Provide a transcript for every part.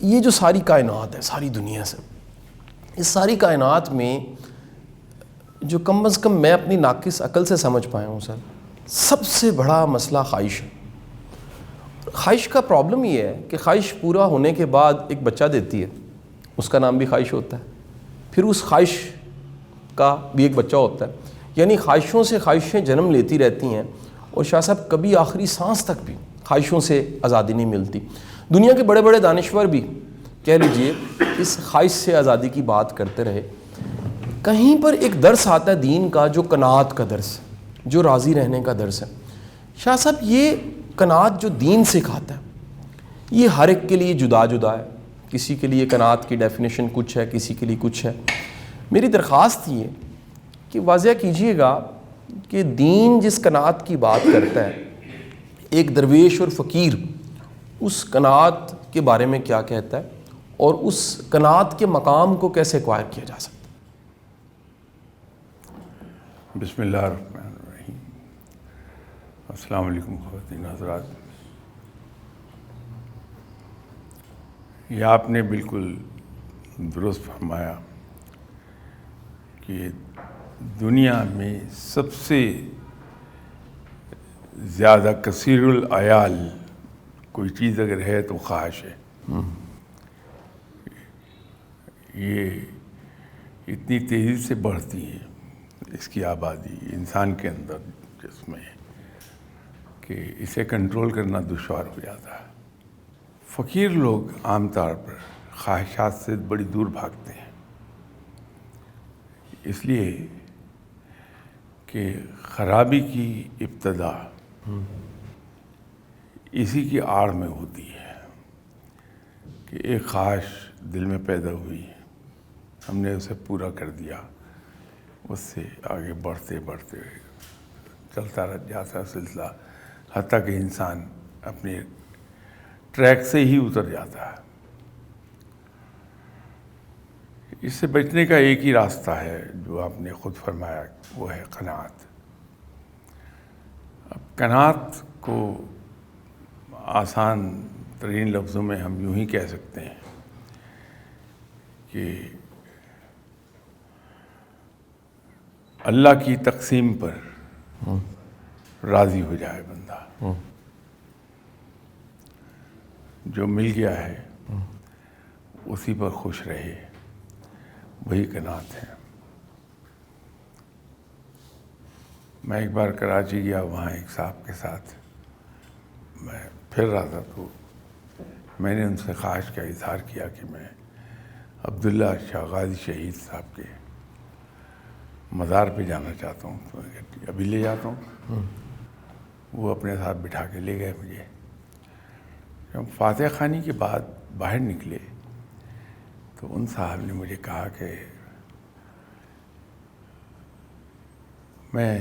یہ جو ساری کائنات ہے، ساری دنیا سے، اس ساری کائنات میں جو کم از کم میں اپنی ناقص عقل سے سمجھ پایا ہوں سر، سب سے بڑا مسئلہ خواہش ہے۔ خواہش کا پرابلم یہ ہے کہ خواہش پورا ہونے کے بعد ایک بچہ دیتی ہے، اس کا نام بھی خواہش ہوتا ہے، پھر اس خواہش کا بھی ایک بچہ ہوتا ہے، یعنی خواہشوں سے خواہشیں جنم لیتی رہتی ہیں، اور شاہ صاحب کبھی آخری سانس تک بھی خواہشوں سے آزادی نہیں ملتی۔ دنیا کے بڑے بڑے دانشور بھی کہہ لیجئے اس خواہش سے آزادی کی بات کرتے رہے۔ کہیں پر ایک درس آتا ہے دین کا، جو قناعت کا درس ہے، جو راضی رہنے کا درس ہے۔ شاہ صاحب یہ قناعت جو دین سکھاتا ہے، یہ ہر ایک کے لیے جدا جدا ہے، کسی کے لیے قناعت کی ڈیفینیشن کچھ ہے، کسی کے لیے کچھ ہے۔ میری درخواست یہ کہ واضح کیجئے گا کہ دین جس قناعت کی بات کرتا ہے، ایک درویش اور فقیر اس قناعت کے بارے میں کیا کہتا ہے، اور اس قناعت کے مقام کو کیسے ایکوائر کیا جا سکتا ہے؟ بسم اللہ الرحمن الرحیم۔ السلام علیکم خواتین حضرات۔ یہ آپ نے بالکل درست فرمایا کہ دنیا میں سب سے زیادہ کثیر العیال کوئی چیز اگر ہے تو خواہش ہے۔ یہ اتنی تیزی سے بڑھتی ہے اس کی آبادی انسان کے اندر جس میں کہ اسے کنٹرول کرنا دشوار ہو جاتا ہے۔ فقیر لوگ عام طور پر خواہشات سے بڑی دور بھاگتے ہیں، اس لیے کہ خرابی کی ابتدا اسی کی آڑ میں ہوتی ہے کہ ایک خواہش دل میں پیدا ہوئی، ہم نے اسے پورا کر دیا، اس سے آگے بڑھتے بڑھتے چلتا رہ جاتا ہے سلسلہ، حتیٰ کہ انسان اپنے ٹریک سے ہی اتر جاتا ہے۔ اس سے بچنے کا ایک ہی راستہ ہے جو آپ نے خود فرمایا، وہ ہے قناعت۔ اب قناعت کو آسان ترین لفظوں میں ہم یوں ہی کہہ سکتے ہیں کہ اللہ کی تقسیم پر راضی ہو جائے بندہ، جو مل گیا ہے اسی پر خوش رہے، وہی قناعت ہے۔ میں ایک بار کراچی گیا، وہاں ایک صاحب کے ساتھ میں پھر رہا تھا، تو میں نے ان سے خواہش کا اظہار کیا کہ میں عبداللہ شاہ غازی شہید صاحب کے مزار پہ جانا چاہتا ہوں، تو ابھی لے جاتا ہوں۔ وہ اپنے ساتھ بٹھا کے لے گئے مجھے۔ جب فاتح خوانی کے بعد باہر نکلے تو ان صاحب نے مجھے کہا کہ میں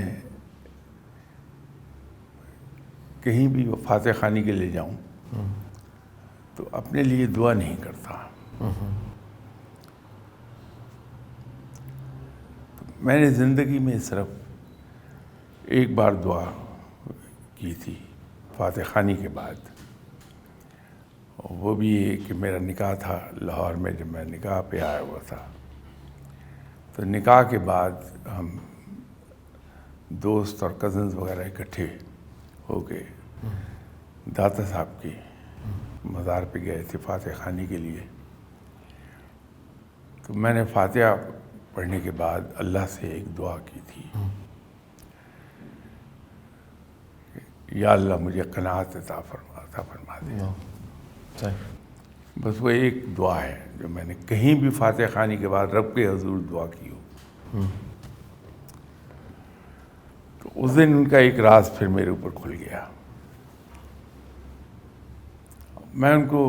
کہیں بھی فاتح خوانی کے لیے جاؤں تو اپنے لیے دعا نہیں کرتا۔ میں نے زندگی میں صرف ایک بار دعا کی تھی فاتح خوانی کے بعد، وہ بھی یہ کہ میرا نکاح تھا لاہور میں، جب میں نکاح پہ آیا ہوا تھا، تو نکاح کے بعد ہم دوست اور کزنز وغیرہ اکٹھے ہو کے داتا صاحب کی مزار پہ گئے تھے فاتح خوانی کے لیے۔ تو میں نے فاتحہ پڑھنے کے بعد اللہ سے ایک دعا کی تھی، یا اللہ مجھے قناعت عطا فرما دے۔ بس وہ ایک دعا ہے جو میں نے کہیں بھی فاتح خوانی کے بعد رب کے حضور دعا کی ہو۔ تو اس دن ان کا ایک راز پھر میرے اوپر کھل گیا۔ میں ان کو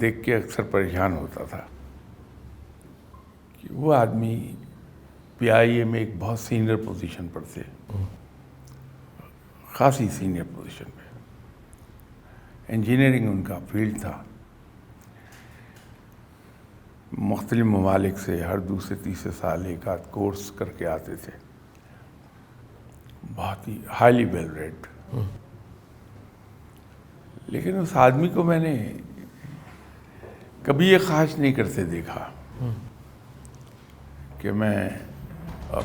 دیکھ کے اکثر پریشان ہوتا تھا کہ وہ آدمی PIA میں ایک بہت سینئر پوزیشن پر تھے، خاصی سینئر پوزیشن پہ، انجینئرنگ ان کا فیلڈ تھا، مختلف ممالک سے ہر دوسرے تیسرے سال ایک آدھ کورس کر کے آتے تھے، بہت ہی ہائیلی ویل ریڈ۔ لیکن اس آدمی کو میں نے کبھی یہ خواہش نہیں کرتے دیکھا کہ میں اب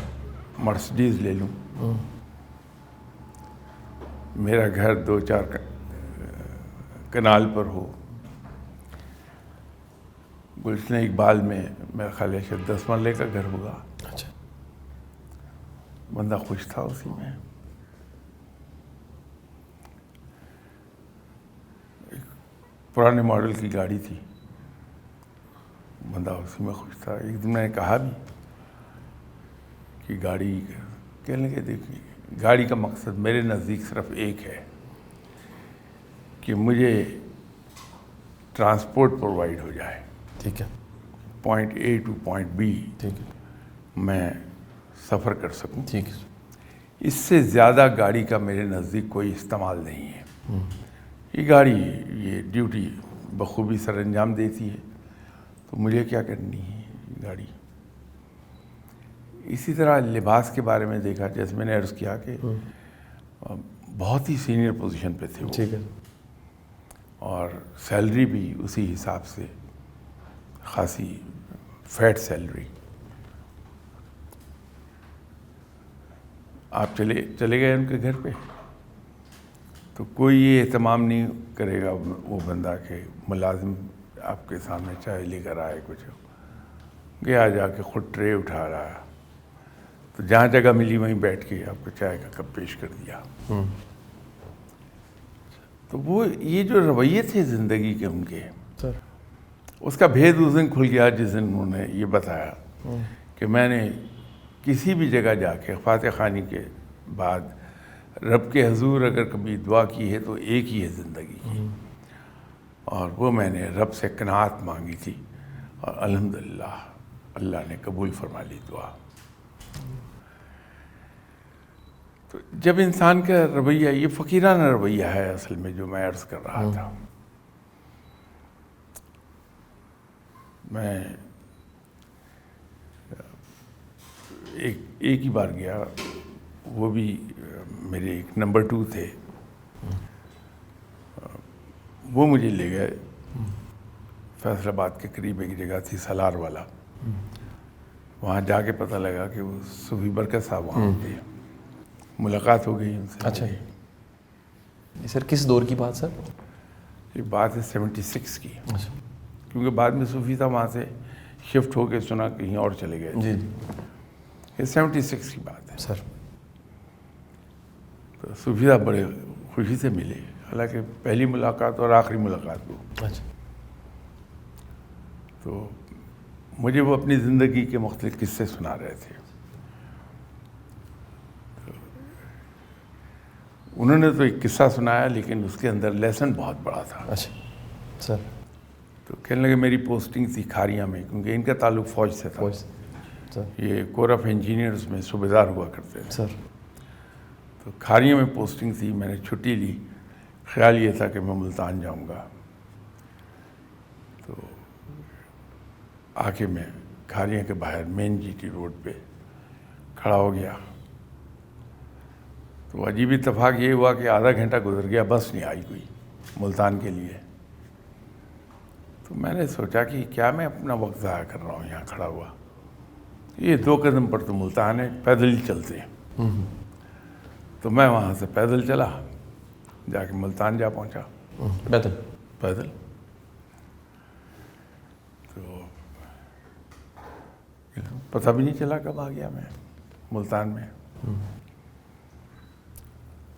مرسڈیز لے لوں، میرا گھر 2-4 کنال پر ہو، گلشن اقبال میں میرا خیال ہے 10 مرلے کا گھر ہوگا۔ اچھا، بندہ خوش تھا اسی میں۔ ایک پرانے ماڈل کی گاڑی تھی، بندہ اسی میں خوش تھا۔ ایک دن میں نے کہا بھی کہ گاڑی، کہنے لگے دیکھیے گاڑی کا مقصد میرے نزدیک صرف ایک ہے کہ مجھے ٹرانسپورٹ پرووائڈ ہو جائے، ٹھیک ہے، point A to point B ٹھیک ہے، میں سفر کر سکوں۔ ٹھیک ہے، اس سے زیادہ گاڑی کا میرے نزدیک کوئی استعمال نہیں ہے۔ یہ گاڑی یہ ڈیوٹی بخوبی سر انجام دیتی ہے، تو مجھے کیا کرنی ہے گاڑی۔ اسی طرح لباس کے بارے میں دیکھا، جیسے میں نے عرض کیا کہ بہت ہی سینئر پوزیشن پہ تھے وہ، ٹھیک ہے، اور سیلری بھی اسی حساب سے خاصی فیٹ سیلری۔ آپ چلے گئے ان کے گھر پہ تو کوئی یہ اہتمام نہیں کرے گا وہ بندہ کہ ملازم آپ کے سامنے چائے لے کر آئے، کچھ گیا جا کے خود ٹرے اٹھا رہا ہے، تو جہاں جگہ ملی وہیں بیٹھ کے آپ کو چائے کا کپ پیش کر دیا۔ تو وہ یہ جو رویے تھے زندگی کے ان کے، سر، اس کا بھید اس دن کھل گیا جس دن انہوں نے یہ بتایا کہ میں نے کسی بھی جگہ جا کے فاتح خوانی کے بعد رب کے حضور اگر کبھی دعا کی ہے تو ایک ہی ہے زندگی کی، اور وہ میں نے رب سے قناعت مانگی تھی، اور الحمدللہ اللہ نے قبول فرما لی دعا۔ تو جب انسان کا رویہ، یہ فقیرانہ رویہ ہے اصل میں جو میں عرض کر رہا تھا۔ میں ایک ہی بار گیا، وہ بھی میرے ایک نمبر 2 تھے، وہ مجھے لے گئے فیصل آباد کے قریب ایک جگہ تھی سالار والا، وہاں جا کے پتہ لگا کہ وہ صوفی برکت صاحب وہاں ہوتے ہیں، ملاقات ہو گئی ان سے۔ اچھا، یہ سر کس دور کی بات سر؟ یہ بات ہے 76 کی، اچھا، کیونکہ بعد میں صوفی صاحب وہاں سے شفٹ ہو کے سنا کہیں اور چلے گئے۔ جی، یہ 76 کی بات ہے۔ سر، تو صوفی صاحب بڑے خوشی سے ملے، حالانکہ پہلی ملاقات اور آخری ملاقات ہو۔ اچھا، تو مجھے وہ اپنی زندگی کے مختلف قصے سنا رہے تھے۔ انہوں نے تو ایک قصہ سنایا لیکن اس کے اندر لیسن بہت بڑا تھا۔ اچھا، سر، تو کہنے لگے میری پوسٹنگ تھی کھاریاں میں، کیونکہ ان کا تعلق فوج سے تھا، سر، یہ کور آف انجینئرز میں صوبیدار ہوا کرتے تھے۔ سر، تو کھاریاں میں پوسٹنگ تھی، میں نے چھٹی لی، خیال یہ تھا کہ میں ملتان جاؤں گا۔ تو آ کے میں کھاریاں کے باہر مین جی ٹی روڈ پہ کھڑا ہو گیا، تو عجیب اتفاق یہ ہوا کہ آدھا گھنٹہ گزر گیا، بس نہیں آئی کوئی ملتان کے لیے۔ تو میں نے سوچا کہ کیا میں اپنا وقت ضائع کر رہا ہوں یہاں کھڑا ہوا، یہ 2 قدم پر تو ملتان ہے، پیدل ہی چلتے ہیں۔ تو میں وہاں سے پیدل چلا، جا کے ملتان جا پہنچا پیدل۔ تو پتہ بھی نہیں چلا کب آ گیا میں ملتان میں۔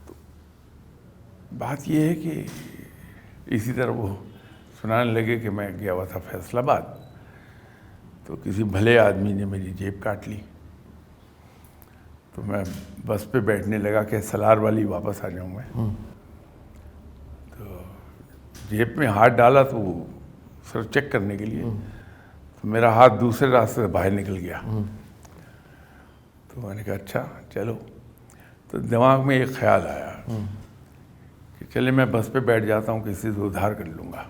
تو بات یہ ہے کہ اسی طرح وہ سنانے لگے کہ میں گیا ہوا تھا فیصل آباد، تو کسی بھلے آدمی نے میری جیب کاٹ لی، تو میں بس پہ بیٹھنے لگا کہ سالار والی واپس آ جاؤں میں۔ تو جیب میں ہاتھ ڈالا تو وہ سر چیک کرنے کے لیے، تو میرا ہاتھ دوسرے راستے سے باہر نکل گیا۔ تو میں نے کہا اچھا چلو، تو دماغ میں ایک خیال آیا کہ چلے میں بس پہ بیٹھ جاتا ہوں، کسی سے ادھار کر لوں گا۔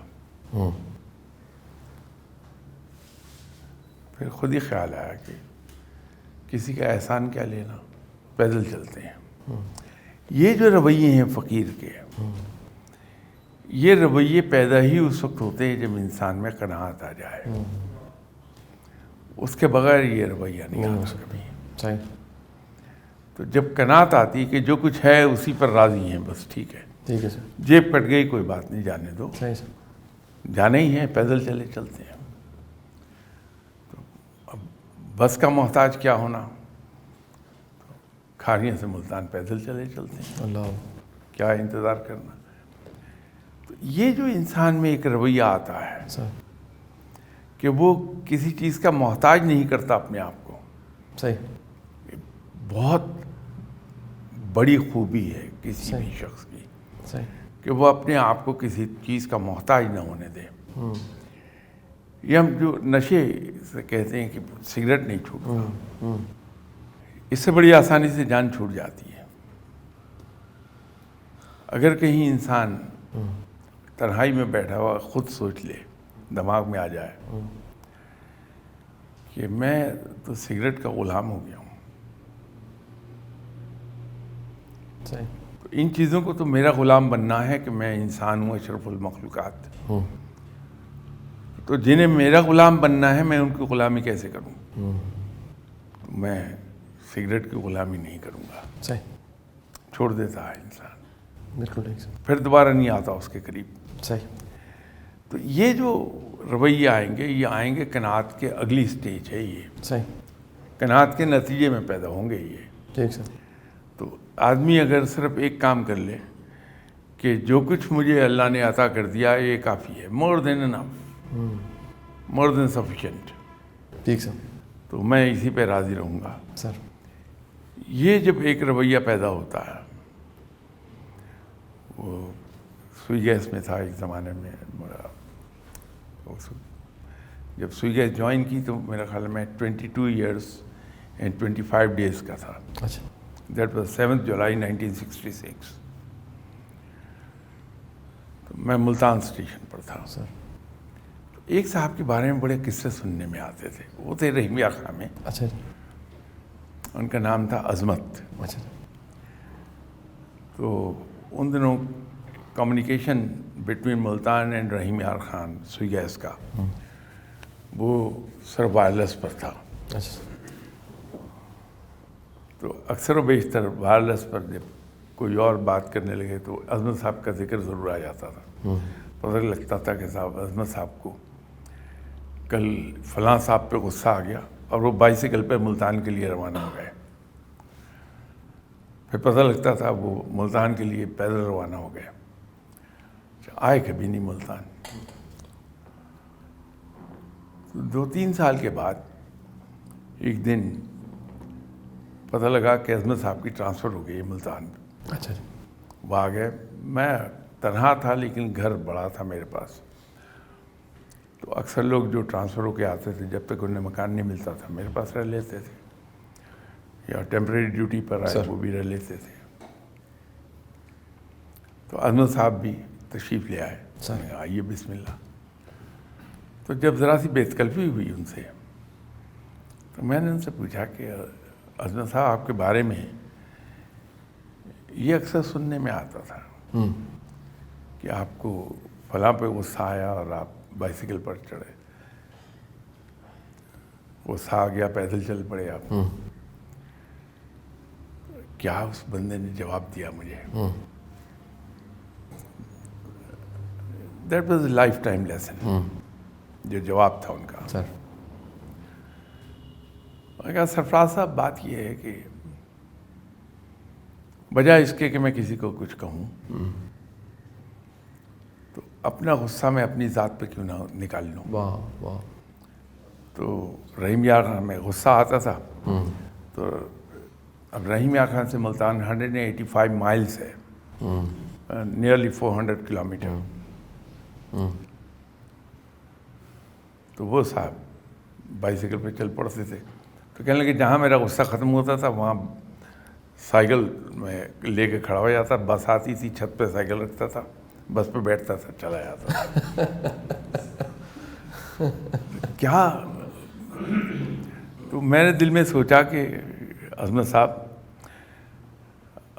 پھر خود ہی خیال آیا کہ کسی کا احسان کیا لینا، پیدل چلتے ہیں۔ یہ جو رویے ہیں فقیر کے، یہ رویے پیدا ہی اس وقت ہوتے ہیں جب انسان میں قناعت آ جائے. اس کے بغیر یہ رویہ نہیں آتا کبھی. صحیح. تو جب قناعت آتی کہ جو کچھ ہے اسی پر راضی ہیں بس ٹھیک ہے. ٹھیک ہے سر. جیب کٹ گئی کوئی بات نہیں, جانے دو, صحیح سر. جانے ہی ہیں, پیدل چلتے ہیں. تو اب بس کا محتاج کیا ہونا, کھاریاں سے ملتان پیدل چلتے ہیں. اللہ. کیا انتظار کرنا. تو یہ جو انسان میں ایک رویہ آتا ہے سر. کہ وہ کسی چیز کا محتاج نہیں کرتا اپنے آپ کو, صحیح. بہت بڑی خوبی ہے کسی بھی شخص کی, صحیح. کہ وہ اپنے آپ کو کسی چیز کا محتاج نہ ہونے دے. یہ ہم جو نشے سے کہتے ہیں کہ سگریٹ نہیں چھوٹتا, اس سے بڑی آسانی سے جان چھوٹ جاتی ہے. اگر کہیں انسان تنہائی میں بیٹھا ہوا خود سوچ لے, دماغ میں آ جائے کہ میں تو سگریٹ کا غلام ہو گیا ہوں, صحیح. تو ان چیزوں کو تو میرا غلام بننا ہے کہ میں انسان ہوں, اشرف المخلوقات. تو جنہیں میرا غلام بننا ہے میں ان کی غلامی کیسے کروں؟ میں سگریٹ کی غلامی نہیں کروں گا. صحیح. چھوڑ دیتا ہے انسان, بالکل ٹھیک سر. پھر دوبارہ نہیں آتا اس کے قریب. صحیح. تو یہ جو رویے آئیں گے, یہ آئیں گے قناعت کے اگلی سٹیج ہے. یہ صحیح. قناعت کے نتیجے میں پیدا ہوں گے یہ. ٹھیک سر. تو آدمی اگر صرف ایک کام کر لے کہ جو کچھ مجھے اللہ نے عطا کر دیا یہ کافی ہے, مور دین انف, مور دین سفیشینٹ, ٹھیک سر. تو میں اسی پہ راضی رہوں گا. سر. یہ جب ایک رویہ پیدا ہوتا ہے, وہ سوئی گیس میں تھا ایک زمانے میں, جب سوئی گیس جوائن کی تو میرا خیال میں 22 ایئرس اینڈ 25 ڈیز کا تھا. اچھا. دیٹ واز 7 جولائی 1966. تو میں ملتان اسٹیشن پر تھا. سر. تو ایک صاحب کے بارے میں بڑے قصے سننے میں آتے تھے, وہ تھے رحیم یار خان میں. اچھا. ان کا نام تھا عظمت. اچھا. تو ان دنوں کمیونیکیشن بٹوین ملتان اینڈ رحیم یار خان سوئی گیس کا وہ سر وائرلیس پر تھا. اچھا. تو اکثر و بیشتر وائرلیس پر جب کوئی اور بات کرنے لگے تو عظمت صاحب کا ذکر ضرور آ جاتا تھا. پتہ لگتا تھا کہ صاحب عظمت صاحب کو کل فلاں صاحب پہ غصہ آ گیا اور وہ بائیسیکل پہ ملتان کے لیے روانہ ہو گئے. پھر پتہ لگتا تھا وہ ملتان کے لیے پیدل روانہ ہو گئے, آئے کبھی نہیں ملتان. 2-3 سال کے بعد ایک دن پتہ لگا کہ عظمت صاحب کی ٹرانسفر ہو گئی ملتان. اچھا. وہ آ گئے. میں تنہا تھا لیکن گھر بڑا تھا میرے پاس, تو اکثر لوگ جو ٹرانسفر ہو کے آتے تھے جب تک انہیں مکان نہیں ملتا تھا میرے پاس رہ لیتے تھے, یا ٹیمپریری ڈیوٹی پر آئے وہ بھی رہ لیتے تھے. تو عظمت صاحب بھی تشریف لے آئے, آئیے بسم اللہ. تو جب ذرا سی بے تکلفی ہوئی ان سے تو میں نے ان سے پوچھا کہ عظمت صاحب آپ کے بارے میں یہ اکثر سننے میں آتا تھا کہ آپ کو فلاں پہ غصہ آیا اور آپ بائیسیکل پر چڑھے, غصہ آ گیا پیدل چل پڑے آپ. کیا اس بندے نے جواب دیا مجھے, that was a life time lesson. جو جواب تھا ان کا, سر. میں کہا سرفراز صاحب بات یہ ہے کہ بجائے اس کے کہ میں کسی کو کچھ کہوں تو اپنا غصہ میں اپنی ذات پہ کیوں نہ نکال لوں. واہ واہ. تو رحیم یار خان میں غصہ آتا تھا. تو اب رحیم یار خان سے ملتان 185 مائلس ہے, نیئرلی 400 کلومیٹر. تو وہ صاحب بائیسیکل پہ چل پڑتے تھے. تو کہنے لگے جہاں میرا غصہ ختم ہوتا تھا وہاں سائیکل میں لے کے کھڑا ہو جاتا, بس آتی تھی چھت پہ سائیکل رکھتا تھا, بس پہ بیٹھتا تھا, چلا جاتا تھا. کیا تو میں نے دل میں سوچا کہ عظمت صاحب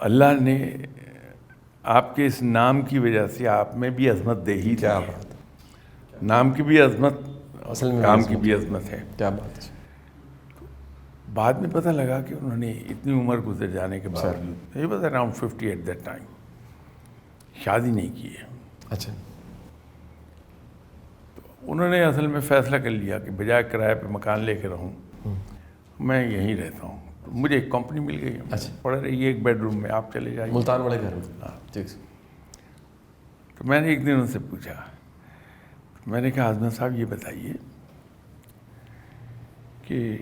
اللہ نے آپ کے اس نام کی وجہ سے آپ میں بھی عظمت دے ہی کیا دی ہے. بات ہے. نام کی بھی عظمت، اصل میں کام کی بھی عظمت ہے. کیا بات ہے. بعد میں پتہ لگا کہ انہوں نے اتنی عمر گزر جانے کے باوجود، یہ بس اراؤنڈ 50 ایٹ دیٹ ٹائم، شادی نہیں کی ہے. اچھا. انہوں نے اصل میں فیصلہ کر لیا کہ بجائے کرائے پہ مکان لے کے رہوں، میں یہیں رہتا ہوں. تو مجھے ایک کمپنی مل گئی، اچھا. پڑھ رہی ہے ایک بیڈ روم میں، آپ چلے جائیے. ملتان والے گھر میں. ہاں ٹھیک. تو میں نے ایک دن ان سے پوچھا، میں نے کہا اعظم صاحب یہ بتائیے کہ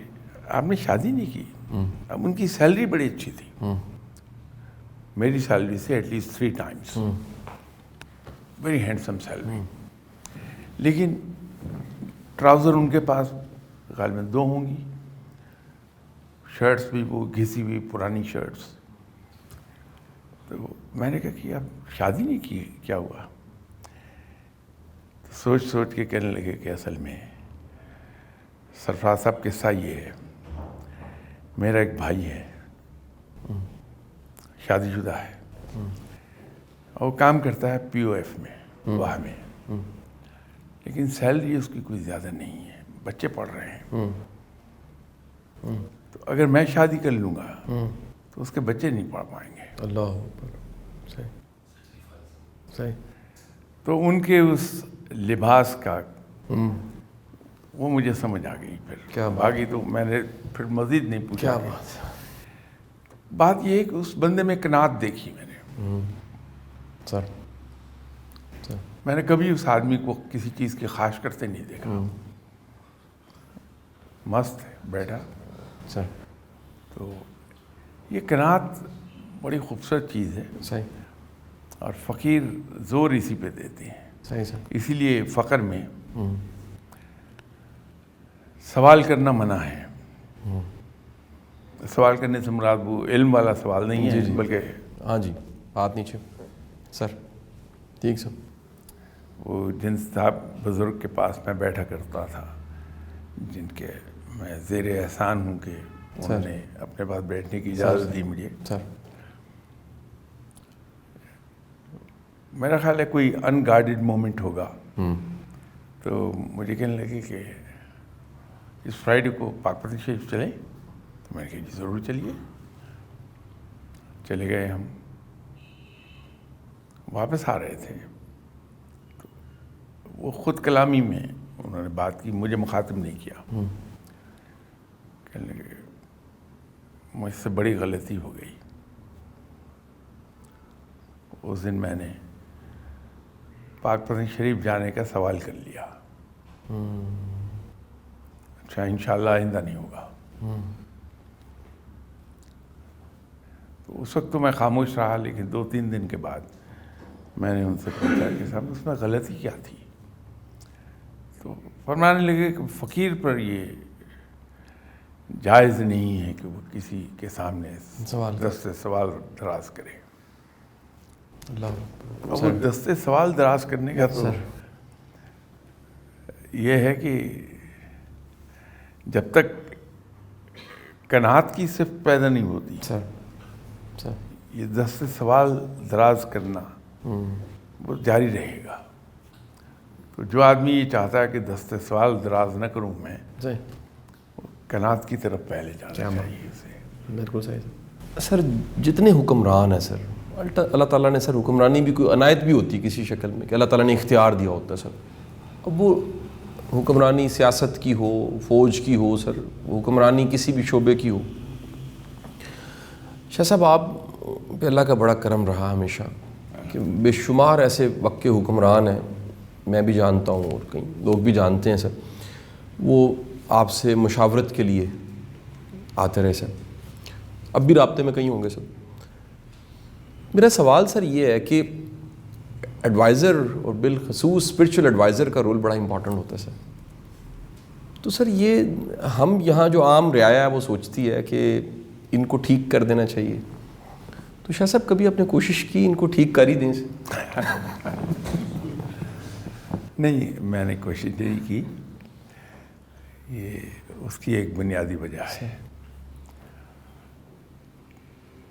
آپ نے شادی نہیں کی. اب ان کی سیلری بڑی اچھی تھی، میری سیلری سے at least 3 times, very handsome salary. لیکن ٹراؤزر ان کے پاس غالباً 2 ہوں گی، شرٹس بھی وہ گھسی ہوئی پرانی شرٹس. تو میں نے کہا کہ آپ شادی نہیں کی، کیا ہوا؟ تو سوچ سوچ کے کہنے لگے کہ اصل میں سرفراز صاحب قصہ یہ ہے، میرا ایک بھائی ہے، شادی شدہ ہے، اور وہ کام کرتا ہے POF میں وہاں میں، لیکن سیلری اس کی کوئی زیادہ نہیں ہے، بچے پڑھ رہے ہیں. تو اگر میں شادی کر لوں گا تو اس کے بچے نہیں پڑھ پائیں گے. اللہ اکبر. صحیح صحیح. تو ان کے اس لباس کا وہ مجھے سمجھ آ گئی. پھر کیا بات. باقی تو میں نے پھر مزید نہیں پوچھا. کیا بات ہے. بات یہ ہے کہ اس بندے میں قناعت دیکھی میں نے. سر میں نے کبھی اس آدمی کو کسی چیز کی خواہش کرتے نہیں دیکھا. مست ہے بیٹھا. سر تو یہ قناعت بڑی خوبصورت چیز ہے. صحیح. اور فقیر زور اسی پہ دیتے ہیں. صحیح سر. اسی لیے فقر میں سوال کرنا منع ہے. سوال کرنے سے مراد وہ علم والا سوال نہیں ہے، بلکہ ہاں جی ہاتھ نیچے. سر ٹھیک سر. وہ جن صاحب بزرگ کے پاس میں بیٹھا کرتا تھا، جن کے میں زیر احسان ہوں کہ انہوں نے اپنے پاس بیٹھنے کی اجازت دی مجھے. سر میرا خیال ہے کوئی ان گارڈڈ مومنٹ ہوگا، تو مجھے کہنے لگے کہ اس فرائیڈے کو پاک پتن شریف چلیں. تو میں نے کہا جی ضرور چلیے. چلے گئے ہم. واپس آ رہے تھے تو وہ خود کلامی میں انہوں نے بات کی، مجھے مخاطب نہیں کیا. کہنے لگے مجھ سے بڑی غلطی ہو گئی. اس دن میں نے پاک پتن شریف جانے کا سوال کر لیا. اچھا انشاءاللہ آئندہ نہیں ہوگا. تو اس وقت تو میں خاموش رہا، لیکن 2-3 دن کے بعد میں نے ان سے پوچھا کہ صاحب اس میں غلطی کیا تھی؟ تو فرمانے لگے کہ فقیر پر یہ جائز نہیں ہے کہ وہ کسی کے سامنے دست سوال دراز کرے. اللہ وہ دست سوال دراز کرنے کا تو یہ ہے کہ جب تک قناعت کی صفت پیدا نہیں ہوتی، یہ دست سوال دراز کرنا وہ جاری رہے گا. تو جو آدمی یہ چاہتا ہے کہ دست سوال دراز نہ کروں میں، قناعت کی طرف پہلے جانا چاہیے اسے. بالکل صحیح. سر جتنے حکمران ہیں سر، اللہ تعالیٰ نے سر حکمرانی بھی کوئی عنایت بھی ہوتی ہے کسی شکل میں کہ اللہ تعالیٰ نے اختیار دیا ہوتا ہے سر. اب وہ حکمرانی سیاست کی ہو، فوج کی ہو، سر حکمرانی کسی بھی شعبے کی ہو. شاہ صاحب آپ پہ اللہ کا بڑا کرم رہا ہمیشہ کہ بے شمار ایسے وقت کے حکمران ہیں، میں بھی جانتا ہوں اور کئی لوگ بھی جانتے ہیں سر، وہ آپ سے مشاورت کے لیے آتے رہے سر. اب بھی رابطے میں کہیں ہوں گے سر. میرا سوال سر یہ ہے کہ ایڈوائزر اور بالخصوص اسپرچل ایڈوائزر کا رول بڑا امپورٹنٹ ہوتا ہے سر. تو سر یہ ہم یہاں جو عام رعایا ہے وہ سوچتی ہے کہ ان کو ٹھیک کر دینا چاہیے. تو شاہ صاحب کبھی آپ نے کوشش کی ان کو ٹھیک کر ہی دیں سر؟ نہیں، میں نے کوشش نہیں کی. یہ اس کی ایک بنیادی وجہ ہے.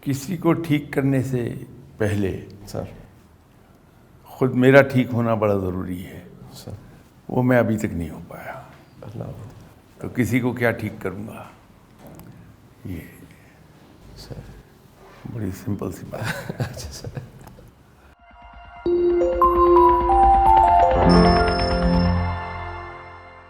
کسی کو ٹھیک کرنے سے پہلے سر خود میرا ٹھیک ہونا بڑا ضروری ہے، سر وہ میں ابھی تک نہیں ہو پایا، اللہ تو کسی کو کیا ٹھیک کروں گا؟ یہ سر بڑی سمپل سی بات ہے۔ اچھا سر